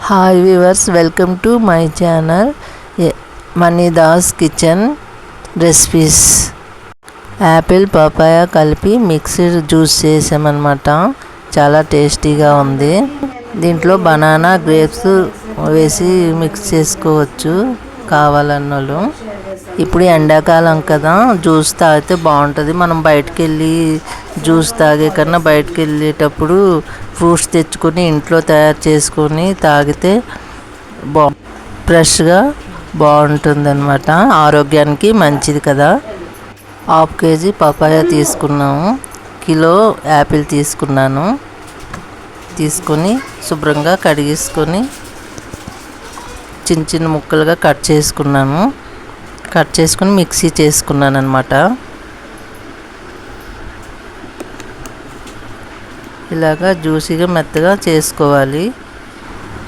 Hi viewers, welcome to my channel మనీదాస్ kitchen recipes. Apple papaya కలిపి mixed juice చేసామన్నమాట. చాలా టేస్టీగా ఉంది. దీంట్లో బనానా గ్రేప్స్ వేసి మిక్స్ చేసుకోవచ్చు కావాలన్నోళ్ళు. ఇప్పుడు ఎండాకాలం కదా, జ్యూస్ తాగితే బాగుంటుంది. మనం బయటకు వెళ్ళి జ్యూస్ తాగే కన్నా బయటకు వెళ్ళేటప్పుడు ఫ్రూట్స్ తెచ్చుకొని ఇంట్లో తయారు చేసుకొని తాగితే ఫ్రెష్గా బాగుంటుంది అన్నమాట. ఆరోగ్యానికి మంచిది కదా. హాఫ్ కేజీ పపాయ తీసుకున్నాము, కిలో యాపిల్ తీసుకున్నాను. తీసుకొని శుభ్రంగా కడిగేసుకొని చిన్న చిన్న ముక్కలుగా కట్ చేసుకుని మిక్సీ చేసుకున్నాను అన్నమాట. ఇలాగా జ్యూసీగా మెత్తగా చేసుకోవాలి.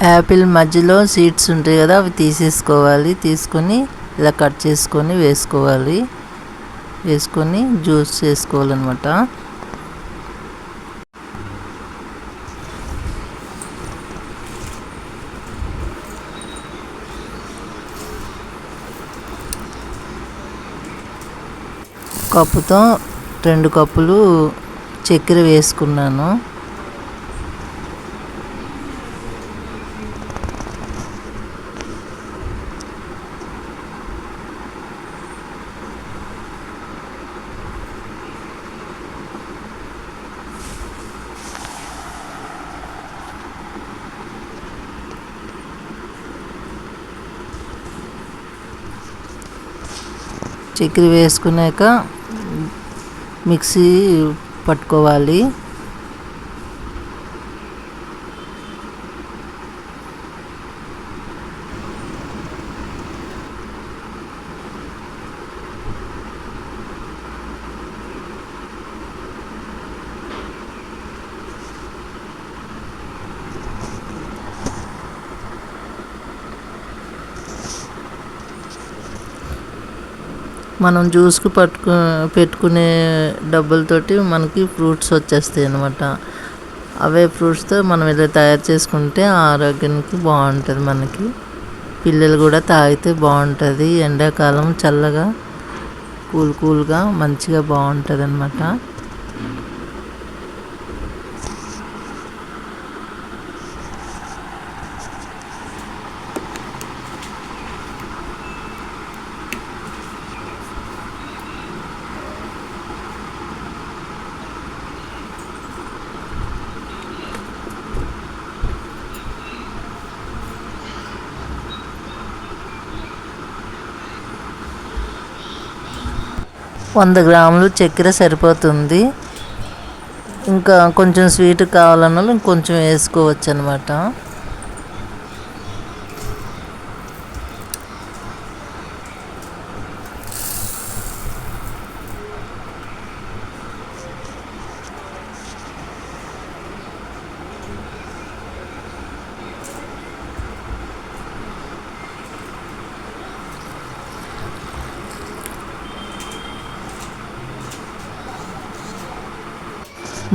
యాపిల్ మధ్యలో సీడ్స్ ఉంటాయి కదా, అవి తీసేసుకోవాలి. తీసుకొని ఇలా కట్ చేసుకొని వేసుకొని జ్యూస్ చేసుకోవాలన్నమాట. కప్పుతో 2 కప్పులు చక్కెర వేసుకున్నాను. చక్కెర వేసుకున్నాక మిక్సీ పట్టుకోవాలి. మనం జ్యూస్కి పెట్టుకునే డబ్బులతోటి మనకి ఫ్రూట్స్ వచ్చేస్తాయి అన్నమాట. అవే ఫ్రూట్స్తో మనం ఇలా తయారు చేసుకుంటే ఆరోగ్యానికి బాగుంటుంది. మనకి పిల్లలు కూడా తాగితే బాగుంటుంది. ఎండాకాలం చల్లగా కూల్గా మంచిగా బాగుంటుంది అన్నమాట. వంద గ్రాములు చక్కెర సరిపోతుంది. ఇంకా కొంచెం స్వీట్ కావాలన్నా ఇంకొంచెం వేసుకోవచ్చు అన్నమాట.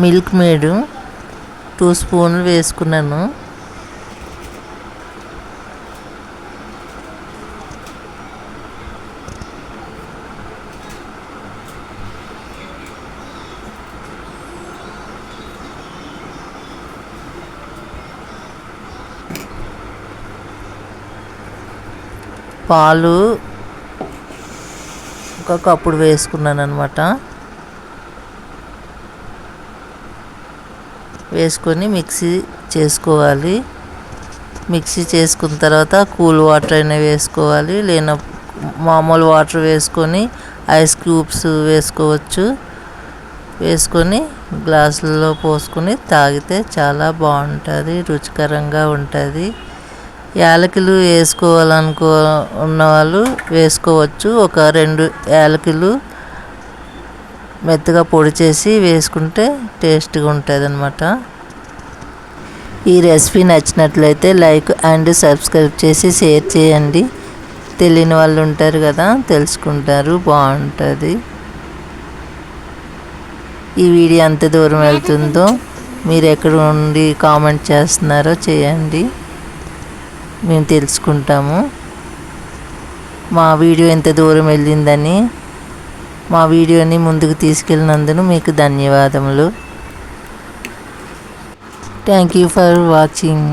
మిల్క్ మేడ్ 2 స్పూన్లు వేసుకున్నాను. పాలు 1 కప్పుడు వేసుకున్నాను అన్నమాట. వేసుకొని మిక్సీ చేసుకోవాలి. మిక్సీ చేసుకున్న తర్వాత కూల్ వాటర్ అయినా వేసుకోవాలి, లేన మామూలు వాటర్ వేసుకొని ఐస్ క్యూబ్స్ వేసుకోవచ్చు. వేసుకొని గ్లాసులలో పోసుకొని తాగితే చాలా బాగుంటుంది, రుచికరంగా ఉంటుంది. యాలకులు ఉన్న వాళ్ళు వేసుకోవచ్చు. ఒక 2 యాలకులు మెత్తగా పొడి చేసి వేసుకుంటే టేస్ట్గా ఉంటుంది అన్నమాట. ఈ రెసిపీ నచ్చినట్లయితే లైక్ అండ్ సబ్స్క్రైబ్ చేసి షేర్ చేయండి. తెలియని వాళ్ళు ఉంటారు కదా, తెలుసుకుంటారు, బాగుంటుంది. ఈ వీడియో ఎంత దూరం వెళ్తుందో మీరు ఎక్కడ ఉండి కామెంట్ చేస్తున్నారో చేయండి. మేము తెలుసుకుంటాము. మా వీడియో ఎంత దూరం వెళ్ళిందని, మా వీడియోని ముందుకు తీసుకెళ్ళినందుకు మీకు ధన్యవాదములు. Thank you for watching.